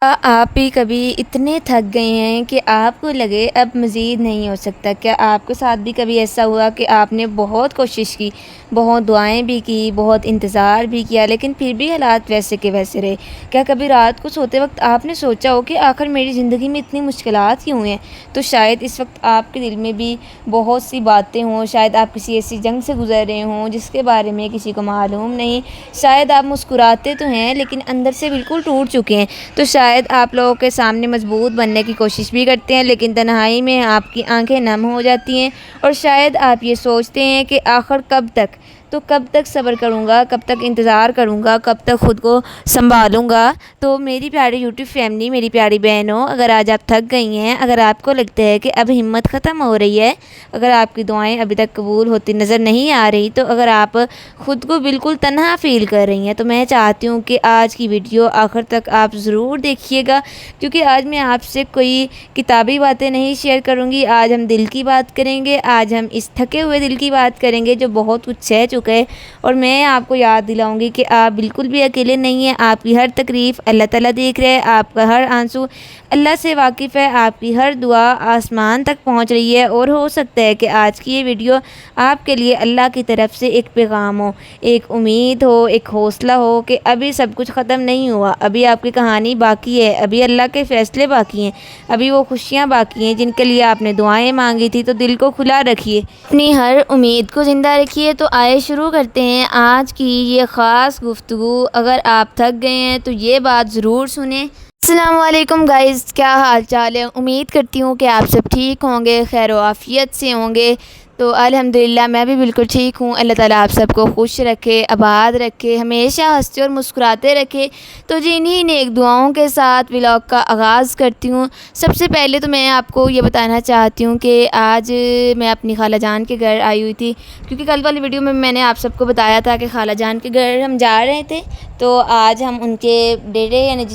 آپ بھی کبھی اتنے تھک گئے ہیں کہ آپ کو لگے اب مزید نہیں ہو سکتا؟ کیا آپ کے ساتھ بھی کبھی ایسا ہوا کہ آپ نے بہت کوشش کی، بہت دعائیں بھی کی، بہت انتظار بھی کیا، لیکن پھر بھی حالات ویسے کے ویسے رہے؟ کیا کبھی رات کو سوتے وقت آپ نے سوچا ہو کہ آخر میری زندگی میں اتنی مشکلات کیوں ہیں؟ تو شاید اس وقت آپ کے دل میں بھی بہت سی باتیں ہوں، شاید آپ کسی ایسی جنگ سے گزر رہے ہوں جس کے بارے میں کسی کو معلوم نہیں، شاید آپ مسکراتے تو ہیں لیکن اندر سے بالکل ٹوٹ چکے ہیں، تو شاید آپ لوگوں کے سامنے مضبوط بننے کی کوشش بھی کرتے ہیں لیکن تنہائی میں آپ کی آنکھیں نم ہو جاتی ہیں، اور شاید آپ یہ سوچتے ہیں کہ آخر کب تک، تو کب تک صبر کروں گا، کب تک انتظار کروں گا، کب تک خود کو سنبھالوں گا؟ تو میری پیاری یوٹیوب فیملی، میری پیاری بہنوں، اگر آج آپ تھک گئی ہیں، اگر آپ کو لگتا ہے کہ اب ہمت ختم ہو رہی ہے، اگر آپ کی دعائیں ابھی تک قبول ہوتی نظر نہیں آ رہی، تو اگر آپ خود کو بالکل تنہا فیل کر رہی ہیں، تو میں چاہتی ہوں کہ آج کی ویڈیو آخر تک آپ ضرور دیکھیے گا، کیونکہ آج میں آپ سے کوئی کتابی باتیں نہیں شیئر کروں گی، آج ہم دل کی بات کریں گے، آج ہم اس تھکے ہوئے دل کی بات کریں گے جو بہت کچھ سہ چکا ہے، اور میں آپ کو یاد دلاؤں گی کہ آپ بالکل بھی اکیلے نہیں ہیں، آپ کی ہر تکلیف اللہ تعالیٰ دیکھ رہے ہیں، آپ کا ہر آنسو اللہ سے واقف ہے، آپ کی ہر دعا آسمان تک پہنچ رہی ہے، اور ہو سکتا ہے کہ آج کی یہ ویڈیو آپ کے لیے اللہ کی طرف سے ایک پیغام ہو، ایک امید ہو، ایک حوصلہ ہو کہ ابھی سب کچھ ختم نہیں ہوا، ابھی آپ کی کہانی باقی ہے، ابھی اللہ کے فیصلے باقی ہیں، ابھی وہ خوشیاں باقی ہیں جن کے لیے آپ نے دعائیں مانگی تھی، تو دل کو کھلا رکھیے، اپنی ہر امید کو زندہ رکھیے۔ تو آئے شروع کرتے ہیں آج کی یہ خاص گفتگو۔ اگر آپ تھک گئے ہیں تو یہ بات ضرور سنیں۔ السلام علیکم گائز، کیا حال چال ہے؟ امید کرتی ہوں کہ آپ سب ٹھیک ہوں گے، خیر و عافیت سے ہوں گے۔ تو الحمدللہ میں بھی بالکل ٹھیک ہوں۔ اللہ تعالیٰ آپ سب کو خوش رکھے، آباد رکھے، ہمیشہ ہنستے اور مسکراتے رکھے۔ تو جی انہی نیک دعاؤں کے ساتھ ولاگ کا آغاز کرتی ہوں۔ سب سے پہلے تو میں آپ کو یہ بتانا چاہتی ہوں کہ آج میں اپنی خالہ جان کے گھر آئی ہوئی تھی، کیونکہ کل والی ویڈیو میں نے آپ سب کو بتایا تھا کہ خالہ جان کے گھر ہم جا رہے تھے، تو آج ہم ان کے ڈیرے، یعنی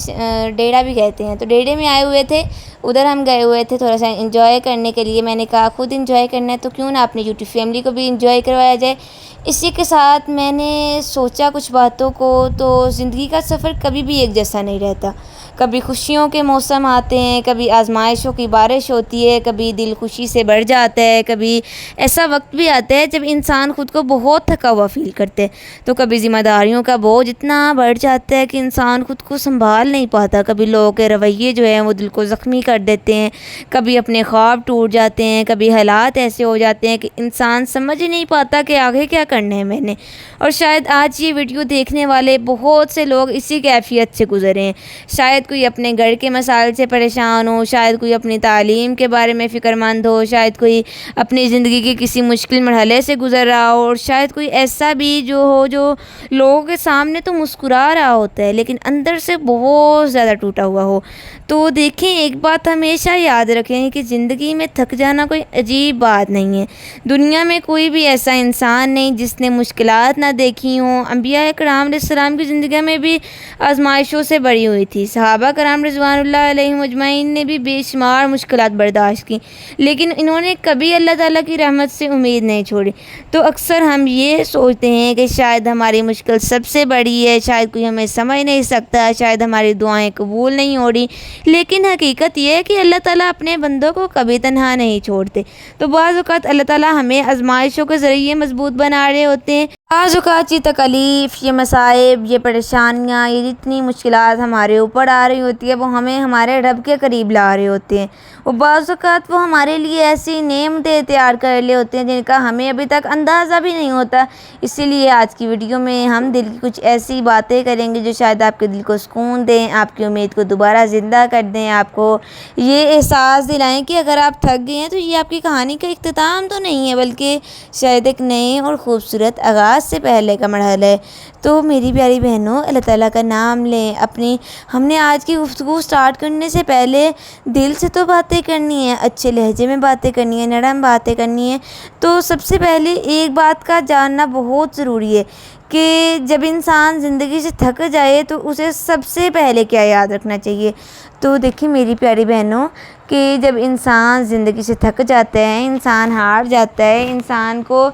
ڈیرا بھی کہتے ہیں، تو ڈیرے میں آئے ہوئے تھے، ادھر ہم گئے ہوئے تھے تھوڑا سا انجوائے کرنے کے لیے۔ میں نے کہا خود انجوائے کرنا ہے تو کیوں نہ اپنی یوٹیوب فیملی کو بھی انجوائے کروایا جائے۔ اسی کے ساتھ میں نے سوچا کچھ باتوں کو، تو زندگی کا سفر کبھی بھی ایک جیسا نہیں رہتا، کبھی خوشیوں کے موسم آتے ہیں، کبھی آزمائشوں کی بارش ہوتی ہے، کبھی دل خوشی سے بھر جاتا ہے، کبھی ایسا وقت بھی آتا ہے جب انسان خود کو بہت تھکا ہوا فیل کرتے ہیں، تو کبھی ذمہ داریوں کا بوجھ اتنا بڑھ جاتا ہے کہ انسان خود کو سنبھال نہیں پاتا، کبھی لوگوں کے رویے جو ہیں وہ دل کو زخمی کر دیتے ہیں، کبھی اپنے خواب ٹوٹ جاتے ہیں، کبھی حالات ایسے ہو جاتے ہیں کہ انسان سمجھ ہی نہیں پاتا کہ آگے کیا کرنا ہے میں نے۔ اور شاید آج یہ ویڈیو دیکھنے والے بہت سے لوگ اسی کیفیت سے گزرے ہیں، شاید کوئی اپنے گھر کے مسائل سے پریشان ہو، شاید کوئی اپنی تعلیم کے بارے میں فکر مند ہو، شاید کوئی اپنی زندگی کے کسی مشکل مرحلے سے گزر رہا ہو، اور شاید کوئی ایسا بھی جو ہو جو لوگوں کے سامنے تو مسکرا رہا ہوتا ہے لیکن اندر سے بہت زیادہ ٹوٹا ہوا ہو۔ تو دیکھیں، ایک بات ہمیشہ یاد رکھیں کہ زندگی میں تھک جانا کوئی عجیب بات نہیں ہے۔ دنیا میں کوئی بھی ایسا انسان نہیں جس نے مشکلات نہ دیکھی ہوں۔ انبیاء کرام علیہ السلام کی زندگی میں بھی آزمائشوں سے بھری ہوئی تھی، صحابہ کرام رضوان اللہ علیہم اجمعین نے بھی بے شمار مشکلات برداشت کی، لیکن انہوں نے کبھی اللہ تعالیٰ کی رحمت سے امید نہیں چھوڑی۔ تو اکثر ہم یہ سوچتے ہیں کہ شاید ہماری مشکل سب سے بڑی ہے، شاید کوئی ہمیں سمجھ نہیں سکتا، شاید ہماری دعائیں قبول نہیں ہو رہی، لیکن حقیقت یہ ہے کہ اللہ تعالیٰ اپنے بندوں کو کبھی تنہا نہیں چھوڑتے۔ تو بعض اوقات اللہ تعالیٰ ہمیں آزمائشوں کے ذریعے مضبوط بنا رہے ہوتے ہیں، بعض اوقات یہ تکالیف، یہ مصائب، یہ پریشانیاں، یہ جتنی مشکلات ہمارے اوپر آ رہی ہوتی ہے وہ ہمیں ہمارے رب کے قریب لا رہے ہوتے ہیں، اور بعض اوقات وہ ہمارے لیے ایسی نعمتیں تیار کر رہے ہوتے ہیں جن کا ہمیں ابھی تک اندازہ بھی نہیں ہوتا۔ اسی لیے آج کی ویڈیو میں ہم دل کی کچھ ایسی باتیں کریں گے جو شاید آپ کے دل کو سکون دیں، آپ کی امید کو دوبارہ زندہ کر دیں، آپ کو یہ احساس دلائیں کہ اگر آپ تھک گئے ہیں تو یہ آپ کی کہانی کا اختتام تو نہیں ہے، بلکہ شاید ایک نئے اور خوبصورت آغاز سے پہلے کا مرحلہ ہے۔ تو میری پیاری بہنوں، اللہ تعالیٰ کا نام لیں۔ ہم نے آج کی گفتگو سٹارٹ کرنے سے پہلے دل سے تو باتیں کرنی ہیں، اچھے لہجے میں باتیں کرنی ہیں، نرم باتیں کرنی ہیں۔ تو سب سے پہلے ایک بات کا جاننا بہت ضروری ہے کہ جب انسان زندگی سے تھک جائے تو اسے سب سے پہلے کیا یاد رکھنا چاہیے۔ تو دیکھیں میری پیاری بہنوں، کہ جب انسان زندگی سے تھک جاتا ہے، انسان ہار جاتا ہے، انسان کو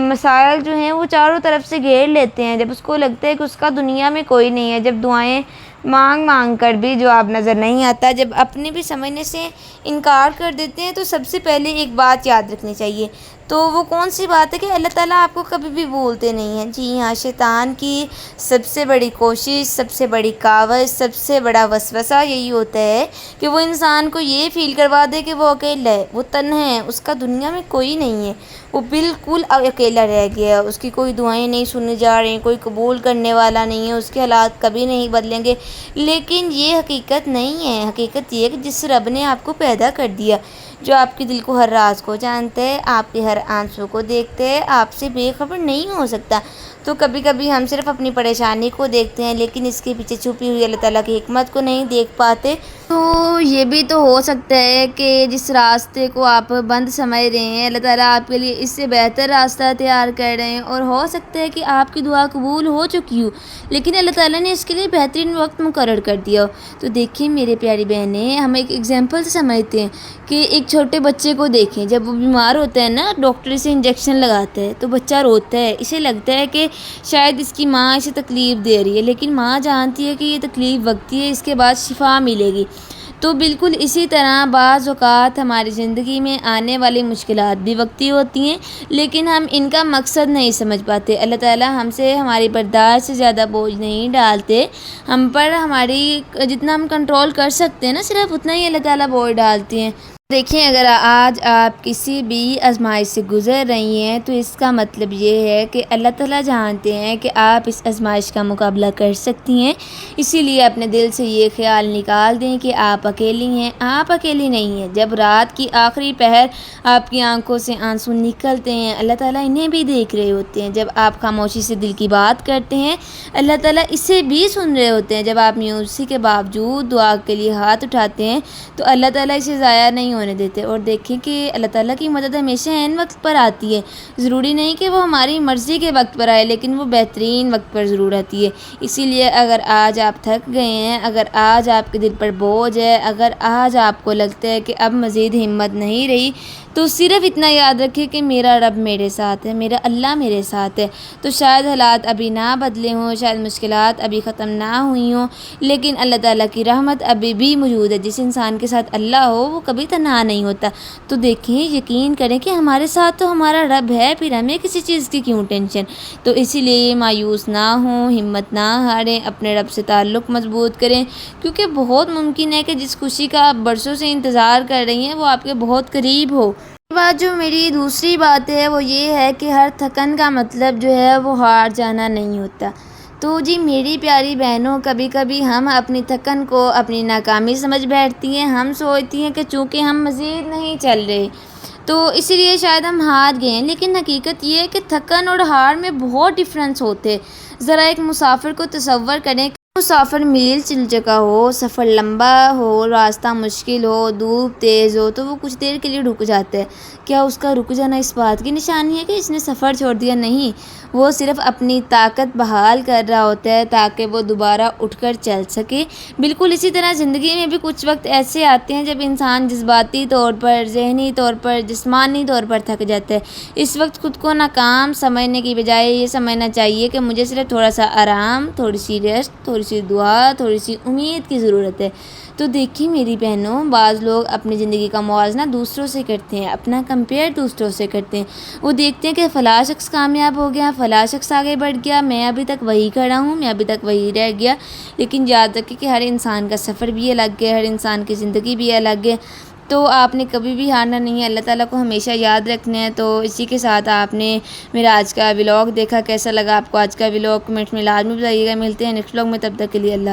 مسائل جو ہیں وہ چاروں طرف سے گھیر لیتے ہیں، جب اس کو لگتا ہے کہ اس کا دنیا میں کوئی نہیں ہے، جب دعائیں مانگ مانگ کر بھی جواب نظر نہیں آتا۔ جب اپنے بھی سمجھنے سے انکار کر دیتے ہیں تو سب سے پہلے ایک بات یاد رکھنی چاہیے، تو وہ کون سی بات ہے کہ اللہ تعالیٰ آپ کو کبھی بھی بھولتے نہیں ہیں۔ جی ہاں، شیطان کی سب سے بڑی کوشش، سب سے بڑی کاوش، سب سے بڑا وسوسہ یہی ہوتا ہے کہ وہ انسان کو یہ فیل کروا دے کہ وہ اکیلا ہے، وہ تنہا ہے، اس کا دنیا میں کوئی نہیں ہے، وہ بالکل اکیلا رہ گیا ہے، اس کی کوئی دعائیں نہیں سنی جا رہی، کوئی قبول کرنے والا نہیں ہے، اس کے حالات کبھی نہیں بدلیں گے۔ لیکن یہ حقیقت نہیں ہے۔ حقیقت یہ ہے کہ جس رب نے آپ کو پیدا کر دیا، جو آپ کے دل کو ہر راز کو جانتے ہیں، آپ کے ہر آنسو کو دیکھتے ہیں، آپ سے بے خبر نہیں ہو سکتا۔ تو کبھی کبھی ہم صرف اپنی پریشانی کو دیکھتے ہیں لیکن اس کے پیچھے چھپی ہوئی اللہ تعالیٰ کی حکمت کو نہیں دیکھ پاتے۔ تو یہ بھی تو ہو سکتا ہے کہ جس راستے کو آپ بند سمجھ رہے ہیں، اللہ تعالیٰ آپ کے لیے اس سے بہتر راستہ تیار کر رہے ہیں، اور ہو سکتا ہے کہ آپ کی دعا قبول ہو چکی ہو لیکن اللہ تعالیٰ نے اس کے لیے بہترین وقت مقرر کر دیا ہو۔ تو دیکھیں میرے پیاری بہنیں، ہم ایک ایگزامپل سے سمجھتے ہیں کہ ایک چھوٹے بچے کو دیکھیں، جب وہ بیمار ہوتا ہے نا، ڈاکٹر اسے انجیکشن لگاتا ہے تو بچہ روتا ہے، اسے لگتا ہے کہ شاید اس کی ماں اسے تکلیف دے رہی ہے، لیکن ماں جانتی ہے کہ یہ تکلیف وقتی ہے، اس کے بعد شفا ملے گی۔ تو بالکل اسی طرح بعض اوقات ہماری زندگی میں آنے والی مشکلات بھی وقتی ہوتی ہیں لیکن ہم ان کا مقصد نہیں سمجھ پاتے۔ اللہ تعالیٰ ہم سے ہماری برداشت سے زیادہ بوجھ نہیں ڈالتے، ہم پر ہماری جتنا ہم کنٹرول کر سکتے ہیں نا، صرف اتنا ہی اللہ تعالیٰ بوجھ ڈالتے ہیں۔ دیکھیں، اگر آج آپ کسی بھی آزمائش سے گزر رہی ہیں تو اس کا مطلب یہ ہے کہ اللہ تعالیٰ جانتے ہیں کہ آپ اس آزمائش کا مقابلہ کر سکتی ہیں، اسی لیے اپنے دل سے یہ خیال نکال دیں کہ آپ اکیلی ہیں۔ آپ اکیلی نہیں ہیں۔ جب رات کی آخری پہر آپ کی آنکھوں سے آنسو نکلتے ہیں، اللہ تعالیٰ انہیں بھی دیکھ رہے ہوتے ہیں۔ جب آپ خاموشی سے دل کی بات کرتے ہیں، اللہ تعالیٰ اسے بھی سن رہے ہوتے ہیں۔ جب آپ مایوسی کے باوجود دعا کے لیے ہاتھ اٹھاتے ہیں تو اللہ تعالیٰ اسے ضائع نہیں ہونے دیتے۔ اور دیکھیں کہ اللہ تعالیٰ کی مدد ہمیشہ عین وقت پر آتی ہے۔ ضروری نہیں کہ وہ ہماری مرضی کے وقت پر آئے، لیکن وہ بہترین وقت پر ضرور آتی ہے۔ اسی لیے اگر آج آپ تھک گئے ہیں، اگر آج آپ کے دل پر بوجھ ہے، اگر آج آپ کو لگتا ہے کہ اب مزید ہمت نہیں رہی، تو صرف اتنا یاد رکھیں کہ میرا رب میرے ساتھ ہے، میرا اللہ میرے ساتھ ہے۔ تو شاید حالات ابھی نہ بدلے ہوں، شاید مشکلات ابھی ختم نہ ہوئی ہوں، لیکن اللہ تعالیٰ کی رحمت ابھی بھی موجود ہے۔ جس انسان کے ساتھ اللہ ہو وہ کبھی تنہا نہیں ہوتا۔ تو دیکھیں، یقین کریں کہ ہمارے ساتھ تو ہمارا رب ہے، پھر ہمیں کسی چیز کی کیوں ٹینشن۔ تو اسی لیے مایوس نہ ہوں، ہمت نہ ہاریں، اپنے رب سے تعلق مضبوط کریں، کیونکہ بہت ممکن ہے کہ جس خوشی کا آپ برسوں سے انتظار کر رہی ہیں وہ آپ کے بہت قریب ہو۔ بات جو میری دوسری بات ہے وہ یہ ہے کہ ہر تھکن کا مطلب جو ہے وہ ہار جانا نہیں ہوتا۔ تو جی میری پیاری بہنوں، کبھی کبھی ہم اپنی تھکن کو اپنی ناکامی سمجھ بیٹھتی ہیں۔ ہم سوچتی ہیں کہ چونکہ ہم مزید نہیں چل رہے تو اسی لیے شاید ہم ہار گئے ہیں، لیکن حقیقت یہ ہے کہ تھکن اور ہار میں بہت ڈفرینس ہوتے ہیں۔ ذرا ایک مسافر کو تصور کریں کہ مسافر میل چل چکا ہو، سفر لمبا ہو، راستہ مشکل ہو، دھوپ تیز ہو تو وہ کچھ دیر کے لیے رک جاتا ہے۔ کیا اس کا رک جانا اس بات کی نشانی ہے کہ اس نے سفر چھوڑ دیا؟ نہیں، وہ صرف اپنی طاقت بحال کر رہا ہوتا ہے تاکہ وہ دوبارہ اٹھ کر چل سکے۔ بالکل اسی طرح زندگی میں بھی کچھ وقت ایسے آتے ہیں جب انسان جذباتی طور پر، ذہنی طور پر، جسمانی طور پر تھک جاتا ہے۔ اس وقت خود کو ناکام سمجھنے کی بجائے یہ سمجھنا چاہیے کہ مجھے صرف تھوڑا سا آرام، تھوڑی سی ریسٹ، تھوڑی سی دعا، تھوڑی سی امید کی ضرورت ہے۔ تو دیکھیں میری بہنوں، بعض لوگ اپنی زندگی کا موازنہ دوسروں سے کرتے ہیں، اپنا کمپیئر دوسروں سے کرتے ہیں۔ وہ دیکھتے ہیں کہ فلاں شخص کامیاب ہو گیا، فلاں شخص آگے بڑھ گیا، میں ابھی تک وہی کھڑا ہوں، میں ابھی تک وہی رہ گیا۔ لیکن یاد رکھیں کہ ہر انسان کا سفر بھی الگ ہے، ہر انسان کی زندگی بھی الگ ہے۔ تو آپ نے کبھی بھی ہارنا نہیں ہے، اللہ تعالیٰ کو ہمیشہ یاد رکھنا ہے۔ تو اسی کے ساتھ آپ نے میرا آج کا ولاگ دیکھا، کیسا لگا آپ کو آج کا ولاگ؟ کمنٹ میں لازمی بتائیے گا۔ ملتے ہیں نیکسٹ ولاگ میں، تب تک کے لیے اللہ